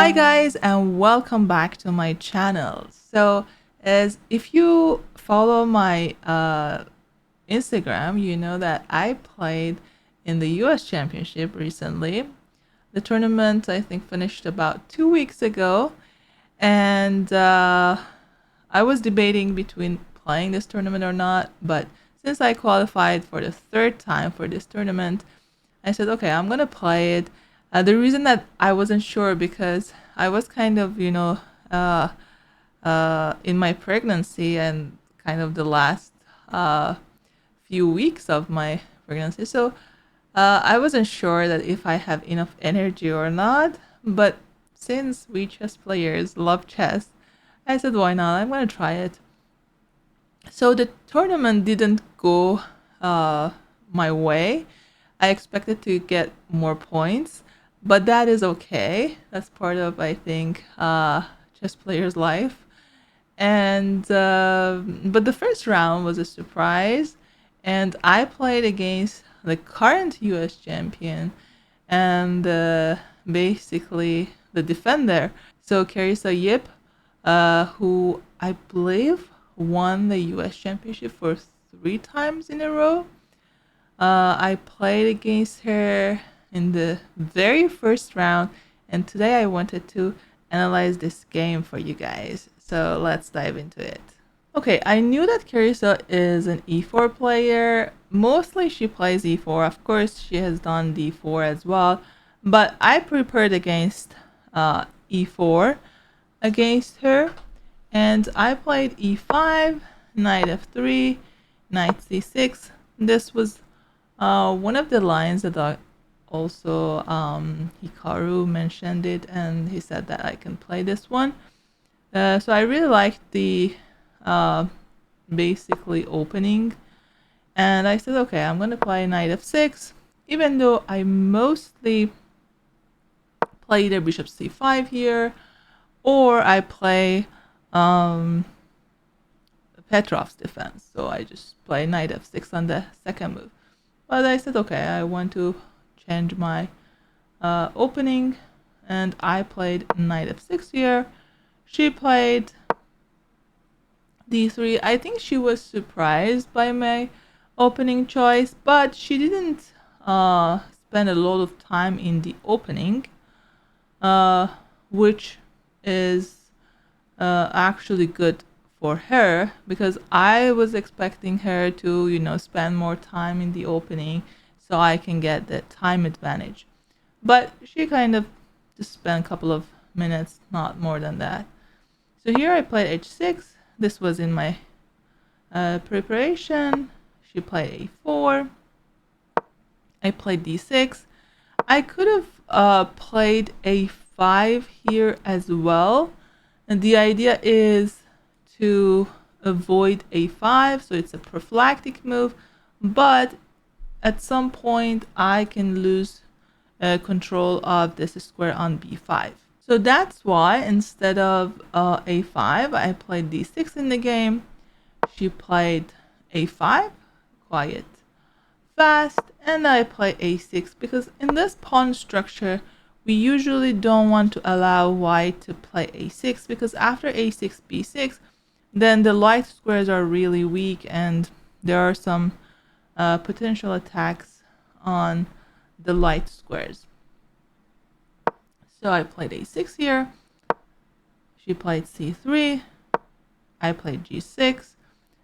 Hi guys, and welcome back to my channel. So as if you follow my Instagram, you know that I played in the US Championship recently. The tournament I think finished about 2 weeks ago, and I was debating between playing this tournament or not, but since I qualified for the third time for this tournament, I said, okay, I'm gonna play it. The reason that I wasn't sure because I was kind of, in my pregnancy and kind of the last few weeks of my pregnancy. So I wasn't sure that if I have enough energy or not. But since we chess players love chess, I said, why not? I'm gonna try it. So the tournament didn't go my way. I expected to get more points, but that is okay. That's part of, I think, chess players' life. And but the first round was a surprise, and I played against the current U.S. champion and basically the defender. So Carissa Yip, who I believe won the U.S. championship for 3 times in a row. I played against her in the very first round, and today I wanted to analyze this game for you guys. So let's dive into it. Okay, I knew that Carissa is an e4 player. Mostly she plays e4. Of course, she has done d4 as well, but I prepared against e4 against her, and I played e5, knight f3, knight c6. This was one of the lines that I also Hikaru mentioned it, and he said that I can play this one. So I really liked the basically opening, and I said, okay, I'm gonna play knight f6, even though I mostly play either bishop c5 here, or I play Petrov's defense. So I just play knight f6 on the second move. But I said, okay, I want to change my opening, and I played knight f6 here. She played d3. I think she was surprised by my opening choice, but she didn't spend a lot of time in the opening, which is actually good for her, because I was expecting her to, spend more time in the opening so I can get the time advantage. But she kind of just spent a couple of minutes, not more than that. So here I played h6. This was in my preparation. She played a4. I played d6. I could have played a5 here as well. And the idea is to avoid a5, so it's a prophylactic move, but at some point I can lose control of this square on b5. So that's why instead of a5, I played d6 in the game. She played a5, quiet, fast, and I play a6, because in this pawn structure we usually don't want to allow white to play a6, because after a6, b6, then the light squares are really weak and there are some potential attacks on the light squares. So I played a6 here. She played c3. I played g6.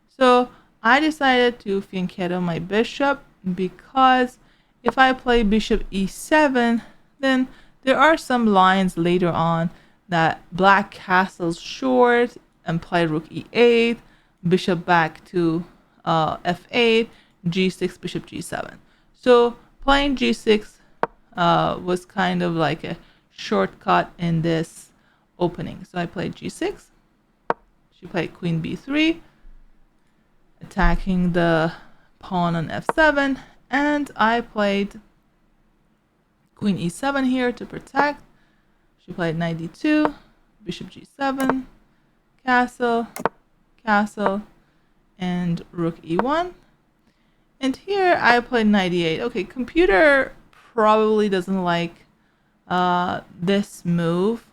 So I decided to fianchetto my bishop, because if I play bishop e7, then there are some lines later on that black castles short and play rook e8, bishop back to f8, g6, bishop g7. So playing g6 was kind of like a shortcut in this opening. So I played g6. She played queen b3, attacking the pawn on f7, and I played queen e7 here to protect. She played knight d2, bishop g7, castle, castle, and rook e1. And here I played knight e8. Okay, computer probably doesn't like this move,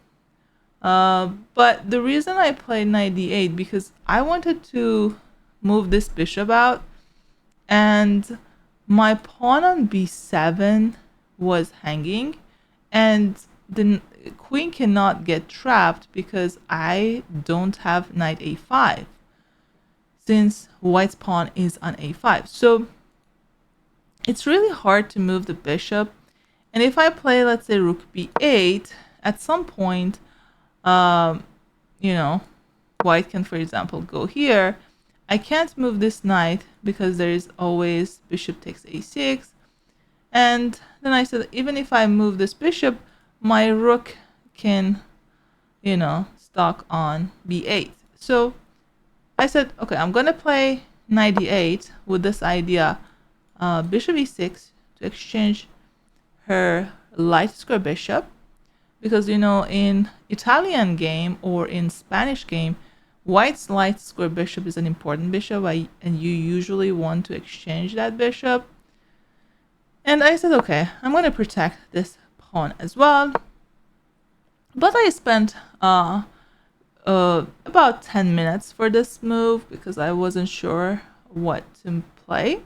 But the reason I played knight d8 because I wanted to move this bishop out, and my pawn on b7 was hanging, and the queen cannot get trapped because I don't have knight a5 since white's pawn is on a5. So it's really hard to move the bishop. And if I play, let's say, rook b8, at some point, you know, white can, for example, go here. I can't move this knight because there is always bishop takes a6. And then I said, even if I move this bishop, my rook can, you know, stalk on b8. So I said, okay, I'm going to play knight d8 with this idea, bishop e6 to exchange her light square bishop, because you know in Italian game or in Spanish game, white's light square bishop is an important bishop, and you usually want to exchange that bishop. And I said, okay, I'm going to protect this pawn as well. But I spent about 10 minutes for this move because I wasn't sure what to play.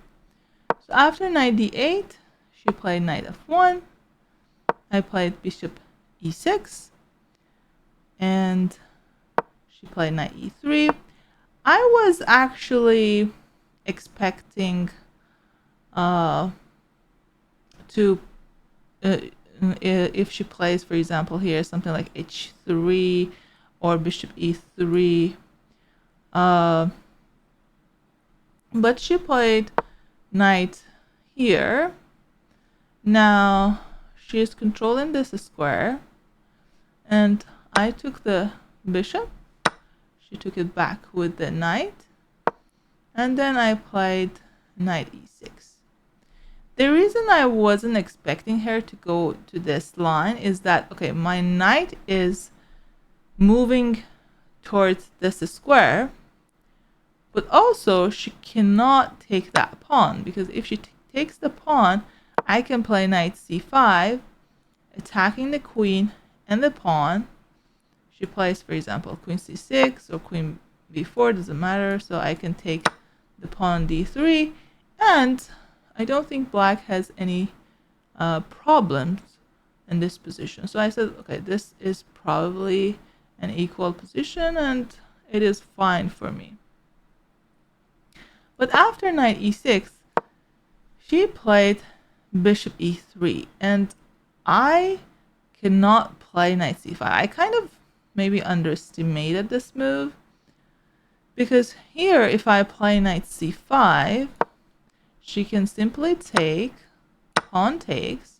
So after knight d8, she played knight f1. I played bishop e6. And she played knight e3. I was actually expecting if she plays, for example, here something like h3 or bishop e3. But she played knight here. Now she is controlling this square, and I took the bishop. She took it back with the knight, and then I played knight e6. The reason I wasn't expecting her to go to this line is that, okay, my knight is moving towards this square, but also she cannot take that pawn, because if she takes the pawn, I can play knight c5, attacking the queen and the pawn. She plays, for example, queen c6 or queen b4, doesn't matter. So I can take the pawn on d3, and I don't think black has any problems in this position. So I said, okay, this is probably an equal position, and it is fine for me. But after knight e6, she played bishop e3, and I cannot play knight c5. I kind of maybe underestimated this move, because here if I play knight c5, she can simply take, pawn takes,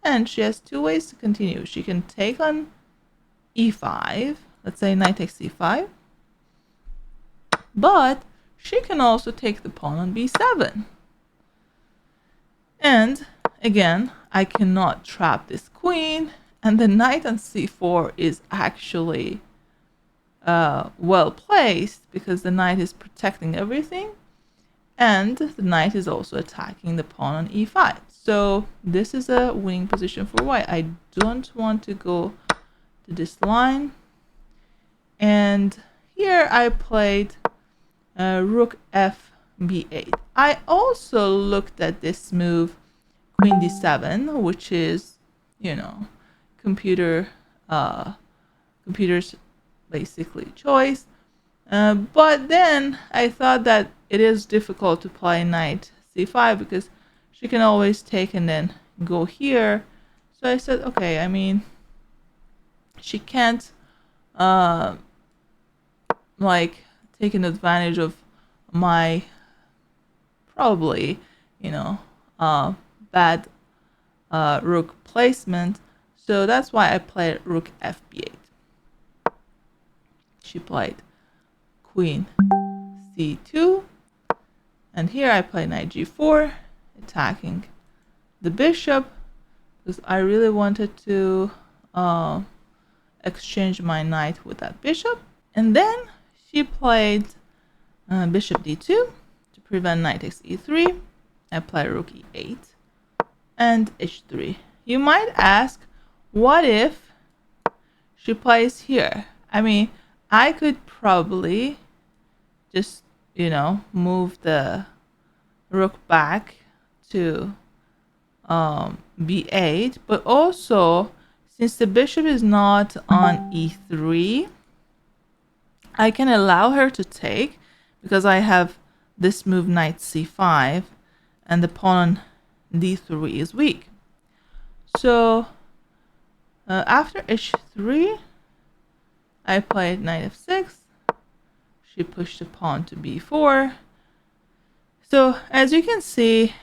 and she has two ways to continue. She can take on e5, let's say knight takes c5, but she can also take the pawn on b7. And again, I cannot trap this queen, and the knight on c4 is actually well placed because the knight is protecting everything, and the knight is also attacking the pawn on e5. So this is a winning position for white. I don't want to go to this line. And here I played rook f b8. I also looked at this move, queen d7, which is, you know, computer's basically choice. But then I thought that it is difficult to play knight c5 because she can always take and then go here. So I said, okay, I mean, she can't like take an advantage of my probably, you know, bad rook placement. So that's why I played rook fb8. She played queen c2, and here I play knight g4, attacking the bishop because I really wanted to exchange my knight with that bishop. And then she played bishop d2 to prevent knight takes e3. I play rook e8 and h3. You might ask, what if she plays here. I mean, I could probably just, move the rook back to b8, but also since the bishop is not on e3, I can allow her to take because I have this move knight c5 and the pawn on d3 is weak. So after h3, I played knight f6. She pushed the pawn to b4. So as you can see,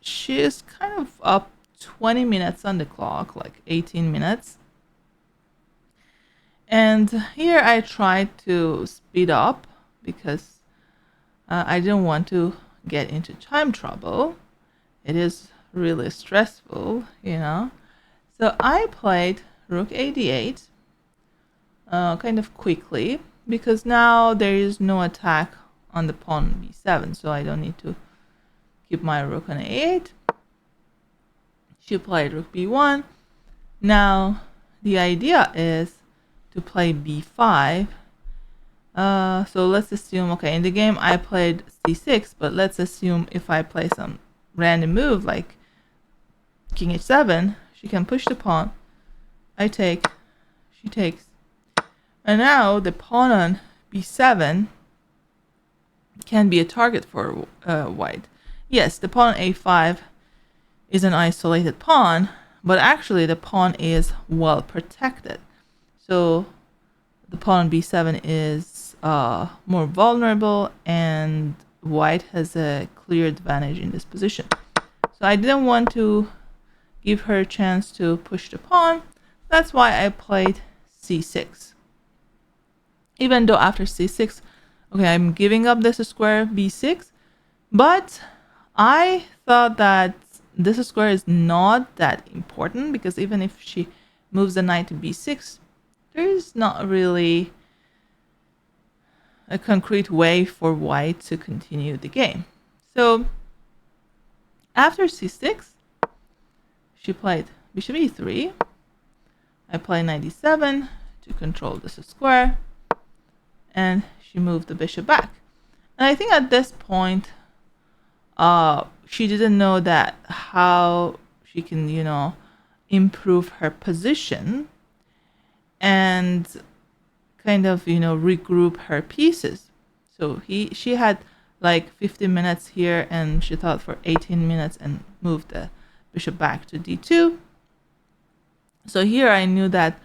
she is kind of up 20 minutes on the clock, like 18 minutes. And here I tried to speed up because I didn't want to get into time trouble. It is really stressful, So I played rook a8 kind of quickly because now there is no attack on the pawn on b7, so I don't need to keep my rook on a8. She played rook b1. Now the idea is to play b5. So let's assume, okay, in the game I played c6, but let's assume if I play some random move like king h7, she can push the pawn. I take, she takes. And now the pawn on b7 can be a target for white. Yes, the pawn on a5 is an isolated pawn, but actually the pawn is well protected. So the pawn on b7 is more vulnerable and white has a clear advantage in this position. So I didn't want to give her a chance to push the pawn. That's why I played c6. Even though after c6, okay, I'm giving up this square b6, but I thought that this square is not that important because even if she moves the knight to b6, there is not really a concrete way for white to continue the game. So after c6, she played bishop e3. I played knight d7 to control this square, and she moved the bishop back. And I think at this point, she didn't know that how she can, improve her position and kind of, regroup her pieces. So she had like 15 minutes here, and she thought for 18 minutes and moved the bishop back to d2. So here I knew that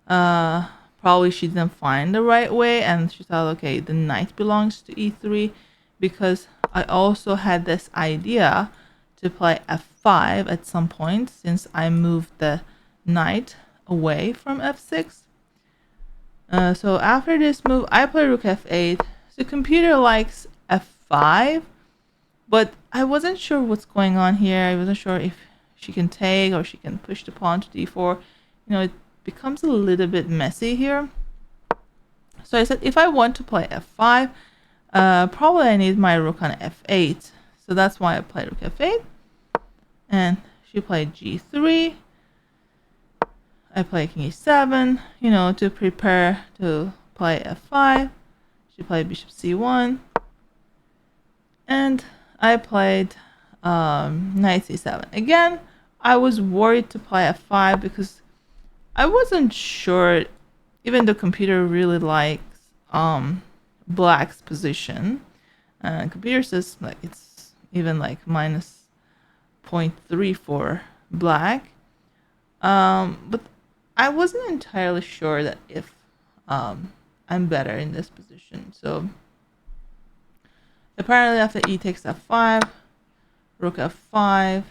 probably she didn't find the right way, and she thought, okay, the knight belongs to e3, because I also had this idea to play f5 at some point since I moved the knight away from f6. So after this move, I play rook f8. The computer likes f5, but I wasn't sure what's going on here. I wasn't sure if she can take or she can push the pawn to d4. It becomes a little bit messy here. So I said, if I want to play f5, probably I need my rook on f8. So that's why I played rook f8. And she played g3. I play king e7, to prepare to play f5. She played bishop c1. And I played knight c7. Again, I was worried to play f5 because I wasn't sure, even the computer really likes black's position. Computer says like it's even like minus 0.3 for black. But I wasn't entirely sure that if I'm better in this position. So apparently after e takes f5, rook f5,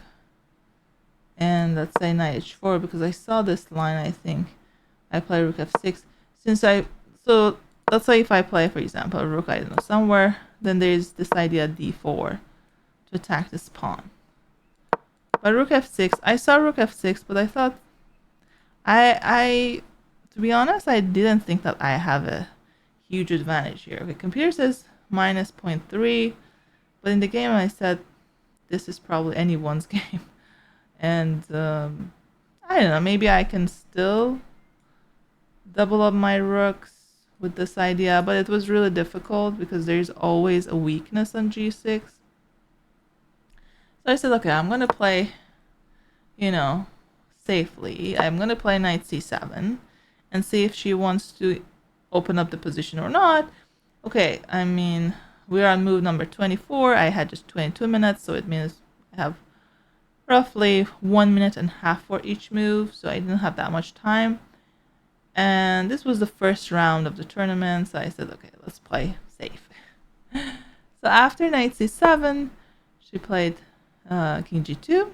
and let's say knight h4, because I saw this line, I think I play rook f6. So let's say if I play, for example, rook, I don't know, somewhere, then there's this idea d4 to attack this pawn. But rook f6, I saw rook f6, but I thought, to be honest, I didn't think that I have a huge advantage here. Okay, computer says minus 0.3, but in the game I said this is probably anyone's game. And I don't know, maybe I can still double up my rooks with this idea, but it was really difficult because there's always a weakness on g6. So I said, okay, I'm going to play, you know, safely. I'm going to play knight c7 and see if she wants to open up the position or not. Okay, I mean, we're on move number 24. I had just 22 minutes, so it means I have roughly 1.5 minutes for each move, so I didn't have that much time. And this was the first round of the tournament, so I said, okay, let's play safe. So after knight c7, she played king g2.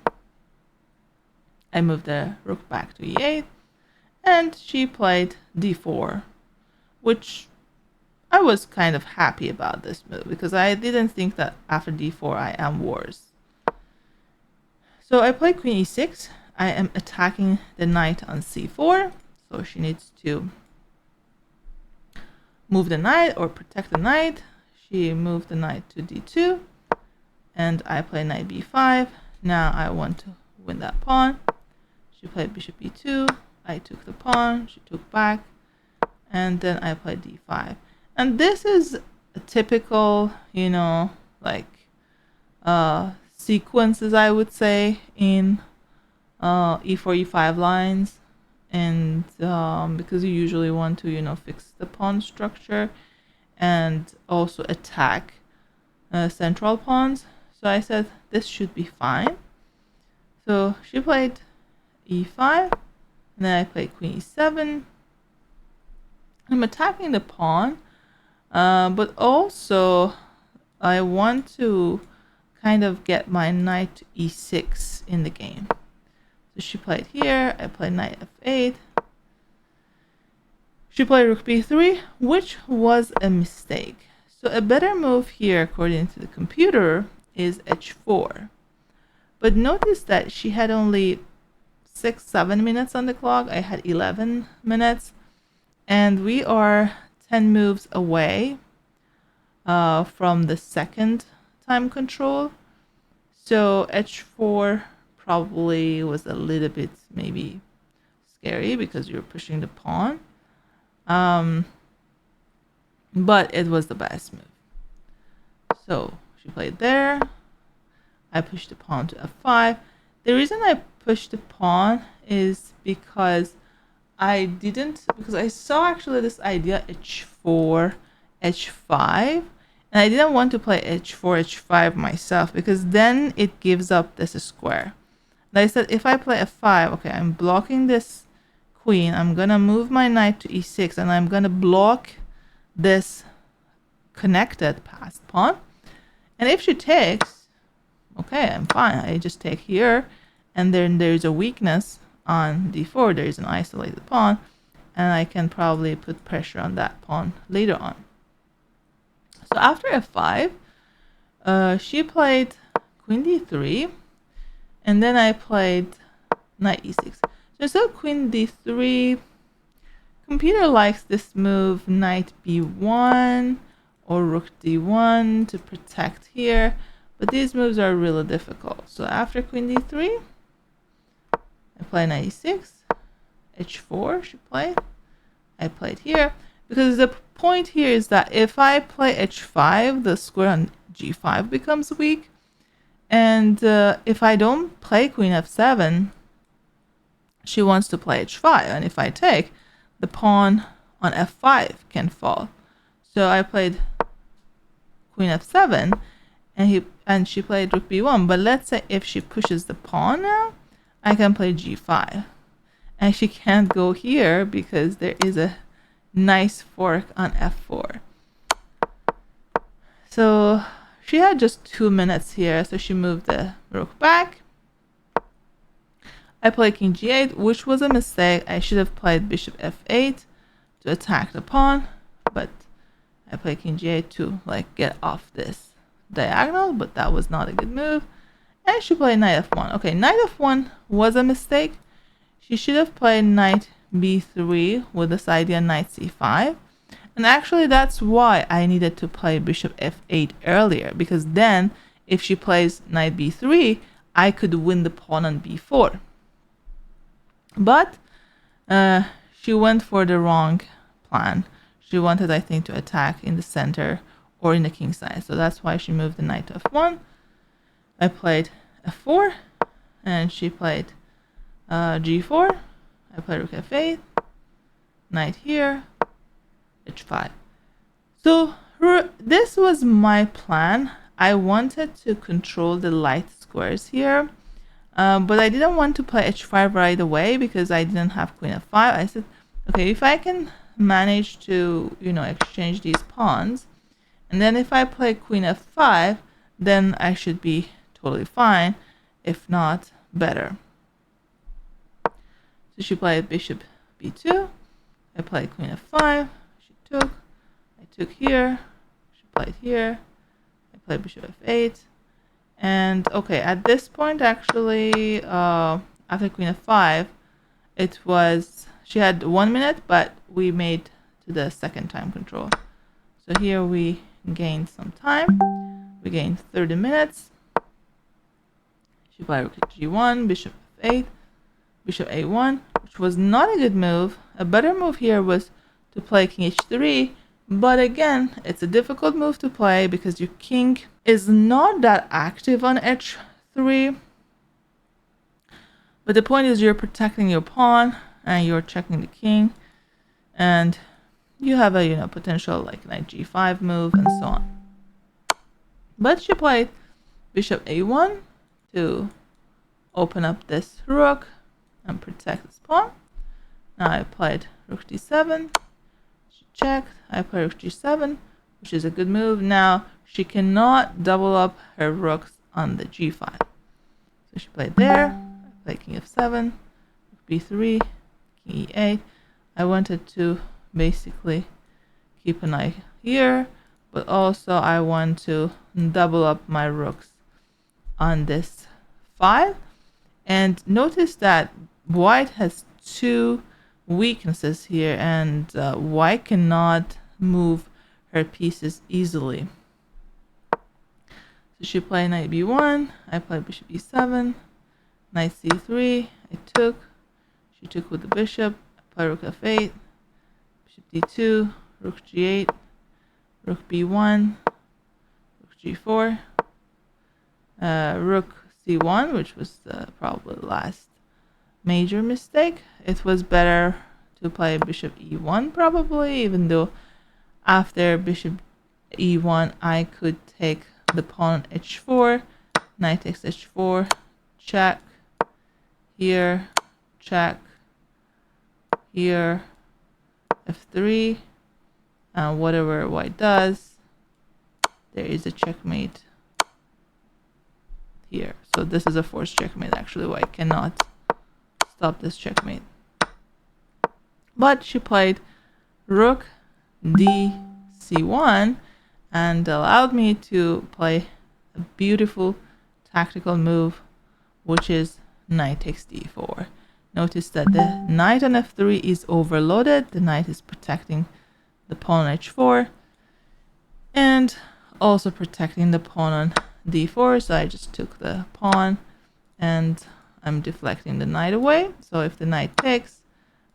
I moved the rook back to e8, and she played d4, which I was kind of happy about this move because I didn't think that after d4 I am worse. So I played queen e6. I am attacking the knight on c4, so she needs to move the knight or protect the knight. She moved the knight to d2, and I play knight b5. Now I want to win that pawn. She played bishop e2. I took the pawn. She took back, and then I played d5. And this is a typical, you know, like sequences, I would say, in e4, e5 lines. And because you usually want to, you know, fix the pawn structure and also attack central pawns. So I said this should be fine. So she played e5, and then I played queen e7. I'm attacking the pawn, but also I want to kind of get my knight to e6 in the game. So she played here, I played knight f8. She played rook b3, which was a mistake. So a better move here, according to the computer, is h4. But notice that she had only 6-7 minutes on the clock. I had 11 minutes. And we are 10 moves away from the second time control. So h4 probably was a little bit maybe scary because you're pushing the pawn. But it was the best move. So she played there. I pushed the pawn to f5. The reason I pushed the pawn is because because I saw actually this idea h4, h5, and I didn't want to play h4, h5 myself because then it gives up this square. And I said if I play f5, okay, I'm blocking this queen. I'm gonna move my knight to e6, and I'm gonna block this connected passed pawn. And if she takes, okay, I'm fine. I just take here, and then there's a weakness on d4. There's an isolated pawn, and I can probably put pressure on that pawn later on. So after f5, she played queen d3, and then I played knight e6. So queen d3, computer likes this move knight b1 or rook d1 to protect here, but these moves are really difficult. So after queen d3, I play knight e6, h4 she played. I played here because the point here is that if I play h5, the square on g5 becomes weak, and if I don't play queen f7, she wants to play h5, and if I take, the pawn on f5 can fall. So I played queen f7, and she played rook b1. But let's say if she pushes the pawn now, I can play g5, and she can't go here because there is a nice fork on f4. So she had just 2 minutes here, so she moved the rook back. I played king g8, which was a mistake. I should have played bishop f8 to attack the pawn, but I played king g8 to like get off this diagonal, but that was not a good move. And she played knight f1. Okay, knight f1 was a mistake. She should have played knight b3 with this idea knight c5. And actually that's why I needed to play bishop f8 earlier, because then if she plays knight b3, I could win the pawn on b4. But she went for the wrong plan. She wanted, I think, to attack in the center or in the king side. So that's why she moved the knight to f1. I played f4, and she played g4. I played rook f8, knight here, h5. So this was my plan. I wanted to control the light squares here, but I didn't want to play h5 right away because I didn't have queen f5. I said, okay, if I can manage to, exchange these pawns, and then if I play queen f5, then I should be totally fine, if not better. So she played bishop b2. I played queen f5. She took. I took here. She played here. I played bishop f8. And okay, at this point, actually, after queen f5, it was, she had 1 minute, but we made to the second time control. So here we gained some time. We gained 30 minutes. She played rook g1, bishop f8, bishop a1, which was not a good move. A better move here was to play king h3, but again, it's a difficult move to play because your king is not that active on h3. But the point is you're protecting your pawn and you're checking the king, and you have a potential like knight g5 move and so on. But she played bishop a1 to open up this rook and protect this pawn. Now I played rook d7. She checked. I played rook g7, which is a good move. Now she cannot double up her rooks on the g5. So she played there. I played king f7, rook b3, king e8. I wanted to basically keep an eye here, but also I want to double up my rooks on this file. And notice that white has two weaknesses here, and white cannot move her pieces easily. So she played knight b1. I played bishop e7, knight c3. I took. She took with the bishop. I played rook f8, bishop d2, rook g8, rook b1, rook g4, rook c1, which was probably the last major mistake. It was better to play bishop e1 probably, even though after bishop e1 I could take the pawn on h4, knight takes h4, check, here, check, here, f3, and whatever white does, there is a checkmate here. So this is a forced checkmate. Actually, white cannot stop this checkmate. But she played rook d c1 and allowed me to play a beautiful tactical move, which is knight takes d4. Notice that the knight on f3 is overloaded. The knight is protecting the pawn on h4 and also protecting the pawn on d4. So I just took the pawn and I'm deflecting the knight away. So if the knight takes,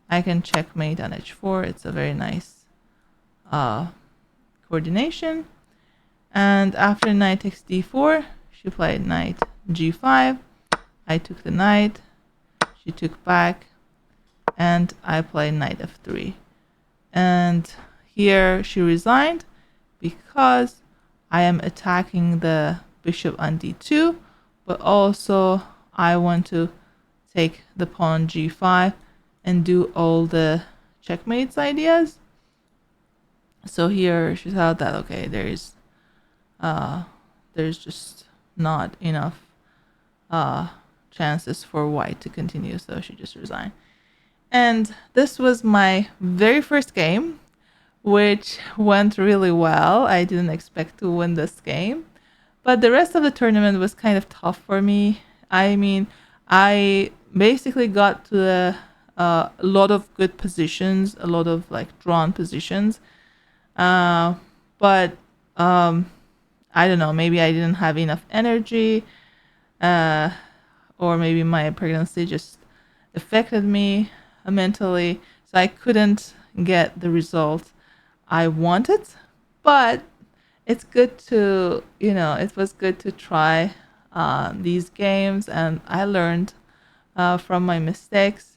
I can checkmate on h4. It's a very nice coordination. And after knight takes d4, she played knight g5. I took the knight, she took back, and I played knight f3. And here she resigned because I am attacking the bishop on d2, but also I want to take the pawn g5 and do all the checkmates ideas. So here she thought that okay, there's just not enough chances for white to continue, so she just resigned. And this was my very first game, which went really well. I didn't expect to win this game, but the rest of the tournament was kind of tough for me. I mean, I basically got to a lot of good positions, a lot of like drawn positions, but I don't know, maybe I didn't have enough energy, or maybe my pregnancy just affected me mentally. So I couldn't get the result I wanted, but it's good to, it was good to try these games, and I learned from my mistakes.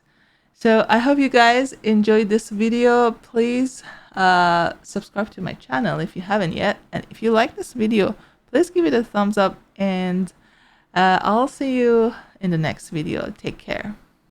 So I hope you guys enjoyed this video. Please subscribe to my channel if you haven't yet. And if you like this video, please give it a thumbs up. And I'll see you in the next video. Take care.